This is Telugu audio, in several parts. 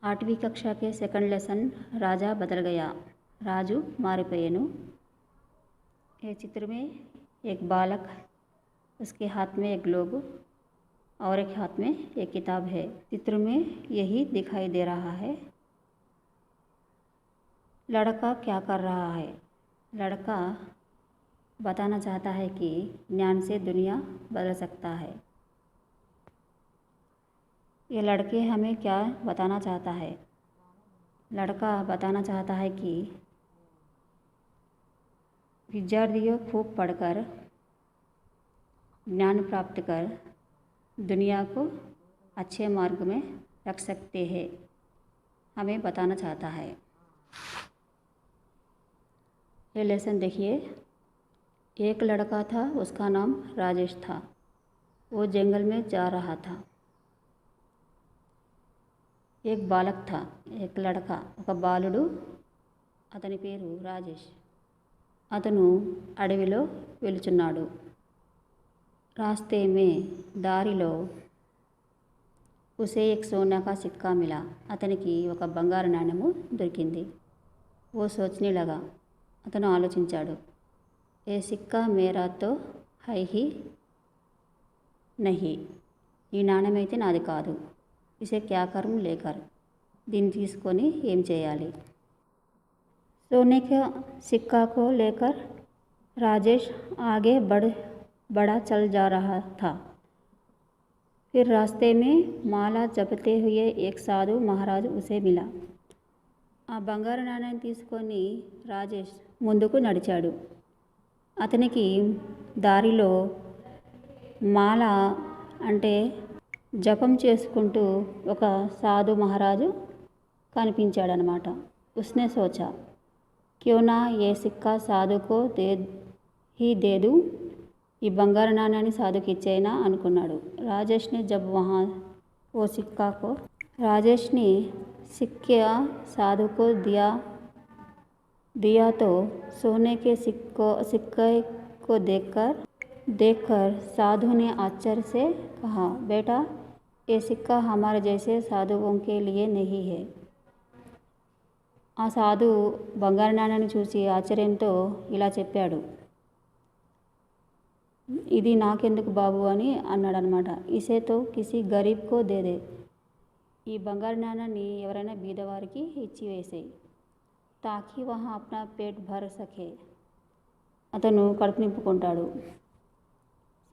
8वीं कक्षा के सेकंड लेसन राजा बदल गया, राजू मारिपोयेनु। ये चित्र में एक बालक, उसके हाथ में एक ग्लोब और एक हाथ में एक किताब है। चित्र में यही दिखाई दे रहा है। लड़का क्या कर रहा है? लड़का बताना चाहता है कि ज्ञान से दुनिया बदल सकता है। ये लड़के हमें क्या बताना चाहता है? लड़का बताना चाहता है कि विद्यार्थियों खूब पढ़कर ज्ञान प्राप्त कर दुनिया को अच्छे मार्ग में रख सकते हैं, हमें बताना चाहता है। ये लेसन देखिए। एक लड़का था, उसका नाम राजेश था। वो जंगल में जा रहा था। एक बालक था, एक लड़का, ఒక బాలుడు, అతని పేరు రాజేష్. అతను అడవిలో వెలుచున్నాడు. రాస్తే మే దారిలో ఉసే एक सोना का सिक्का मिला. అతనికి ఒక బంగారు నాణెము దొరికింది. वो सोचने लगा. అతను ఆలోచించాడు. ఏ సిక్కా మేరా తో హై హీ नहीं. ఈ నాణెమైతే నాది కాదు. इसे क्या करूं लेकर. దీన్ని తీసుకొని ఏం చేయాలి? सोने के सिक्का को लेकर राजेश आगे बढ़ा चल जा रहा था। फिर रास्ते में माला जपते हुए एक साधु महाराज उसे मिला. ఆ బంగారు నాణ్యాన్ని తీసుకొని రాజేష్ ముందుకు నడిచాడు. అతనికి దారిలో మాల అంటే జపం చేసుకుంటూ ఒక సాధు మహారాజు కనిపించాడనమాట. ఉస్నే సోచా క్యూ నా ఏ సిక్కా సాధుకో దే దూ. ఈ బంగారు నాణ్యాన్ని సాధుకి ఇచ్చేనా అనుకున్నాడు. రాజేష్ని జబ్ వహా ఓ సిక్కాకో రాజేష్ని సిక్కా సాధుకో दिया तो सोने के सिक्के को देखकर साधु ने आश्चर्य से कहा, बेटा ये सिक्का हमारे जैसे साधुओं के लिए नहीं है. ఆ సాధు బంగారు నాణ్యాన్ని చూసి ఆశ్చర్యంతో ఇలా చెప్పాడు, ఇది నాకెందుకు బాబు అని అన్నాడనమాట. ఇసేతో కిసి గరీబ్కో దేదే. ఈ బంగారు నాణ్యాన్ని ఎవరైనా బీదవారికి ఇచ్చివేసేయి. తాకి వహా అప్నా పేట్ భర్ సకే. అతను కడుపు నింపుకుంటాడు.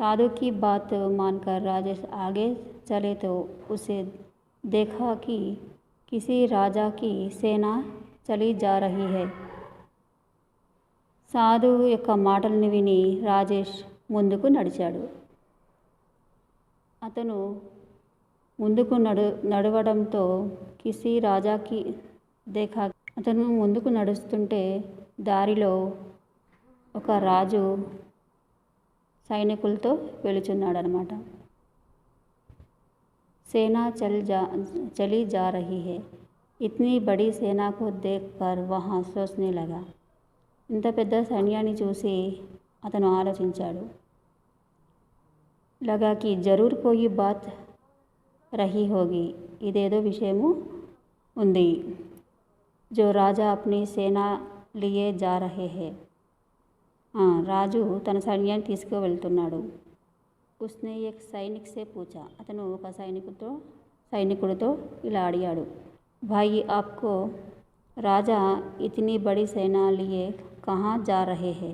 साधु की बात मानकर राजेश आगे चले तो उसे देखा कि किसी राजा की सेना चली जा रही है. సాధు యొక్క మాటలను విని రాజేష్ ముందుకు నడిచాడు. అతను ముందుకు నడవడంతో కిసి రాజాకి దేఖా. అతను ముందుకు నడుస్తుంటే దారిలో ఒక రాజు సైనికులతో వెళుచున్నాడనమాట. సేనా చలి जा रही है. इतनी बड़ी सेना को देखकर वहाँ सोचने लगा. ఇంత పెద్ద సైన్యాన్ని చూసి అతను ఆలోచించాడు. लगा कि जरूर कोई बात रही होगी. ఇదేదో విషయము ఉంది. जो राजा अपनी सेना लिए जा रहे हैं. రాజు తన సైన్యాన్ని తీసుకువెళ్తున్నాడు. ఉస్నే ఏక్ సైనిక్ సే పూచా. అతను ఒక సైనికుడితో ఇలా అడిగాడు, భాయి ఆప్కో రాజా ఇతనీ బడి సేనా లియే కహా జా రహే హే.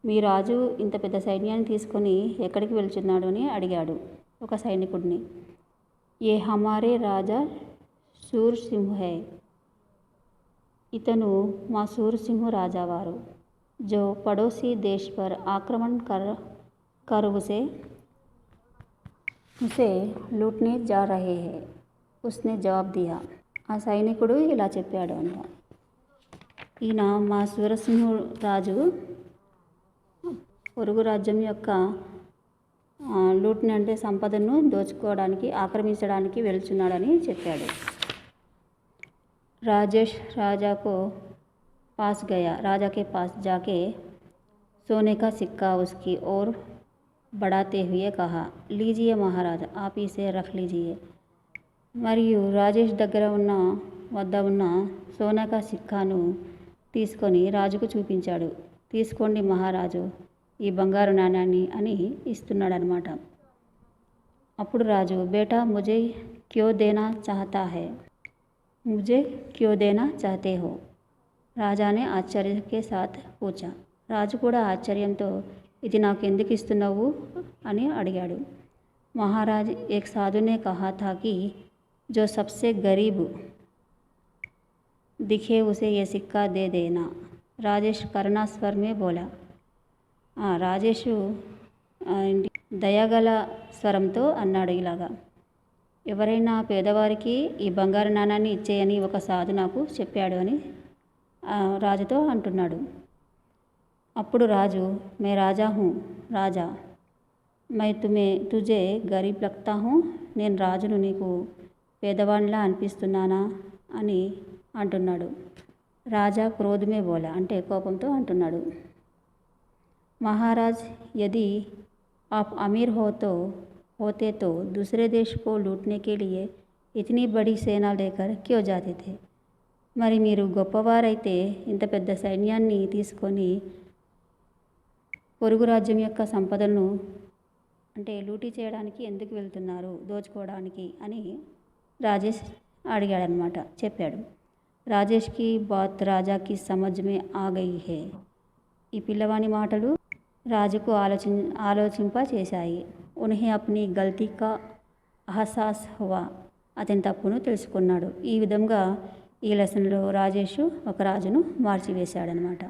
మీ రాజు ఇంత పెద్ద సైన్యాన్ని తీసుకొని ఎక్కడికి వెళ్తున్నాడు అని అడిగాడు ఒక సైనికుడిని. ఏ హమారే రాజా సూర్సింహ్ హై. ఇతను మా సూర్సింహు రాజావారు. जो पड़ोसी देश पर आक्रमण कर उसे लूटने जा रहे हैं. उसने जवाब दिया. ఆ సైనికుడు ఇలా చెప్పాడు అంట, ఈయన మా సూరసింహు రాజు పొరుగు రాజ్యం యొక్క లూట్ని అంటే సంపదను దోచుకోవడానికి, ఆక్రమించడానికి వెళ్తున్నాడని చెప్పాడు. రాజేష్ राजा के पास जाके सोने का सिक्का उसकी ओर बढ़ाते हुए कहा, लीजिए महाराज, आप इसे रख लीजिए. మరియు రాజేష్ వద్ద ఉన్న సోనాకా సిక్కాను తీసుకొని రాజుకు చూపించాడు. తీసుకోండి మహారాజు, ఈ బంగారు నాణ్యాన్ని అని ఇస్తున్నాడనమాట. అప్పుడు రాజు, బేటా ముజే క్యో దేనా చాహతా హై, ముజే క్యో దేనా చాహతే హో, రాజానే ఆశ్చర్యకే సాత్ పూచా. రాజు కూడా ఆశ్చర్యంతో, ఇది నాకు ఎందుకు ఇస్తున్నావు అని అడిగాడు. మహారాజ్, ఏక్ సాధునే కహా థా కి जो सबसे गरीब दिखे उसे ये सिक्का दे देना, రాజేష్ కరుణా స్వర్ మే బోలా. రాజేషు దయగల స్వరంతో అన్నాడు ఇలాగా, ఎవరైనా పేదవారికి ఈ బంగారు నాణాన్ని ఇచ్చేయని ఒక సాధు నాకు చెప్పాడు అని రాజుతో అంటున్నాడు. అప్పుడు రాజు, మే రాజా హూ రాజా, మై తుజే గరీబ్ లగ్తా హూ, నేను రాజును నీకు పేదవాడిలా అనిపిస్తున్నానా అని అంటున్నాడు. రాజా క్రోధమే బోలా, అంటే కోపంతో అంటున్నాడు. మహారాజ్, యది आप अमीर होते तो दूसरे देश को लूटने के लिए इतनी बड़ी सेना लेकर क्यों जाते थे, మరి మీరు గొప్పవారైతే ఇంత పెద్ద సైన్యాన్ని తీసుకొని పొరుగు రాజ్యం యొక్క సంపదలను అంటే లూటీ చేయడానికి ఎందుకు వెళ్తున్నారు, దోచుకోవడానికి అని రాజేష్ అడిగాడనమాట, చెప్పాడు. రాజేష్కి బాత్ రాజాకి సమజ్ మే ఆ గయి హే, ఈ పిల్లవాని మాటలు రాజుకు ఆలోచింప చేశాయి. ఉన్హే అప్నీ గల్తీ కా అహసాస్ హువా, అతని తప్పును తెలుసుకున్నాడు. ఈ విధంగా ఈ లెసన్లో రాజేషు ఒక రాజును మార్చివేశాడనమాట.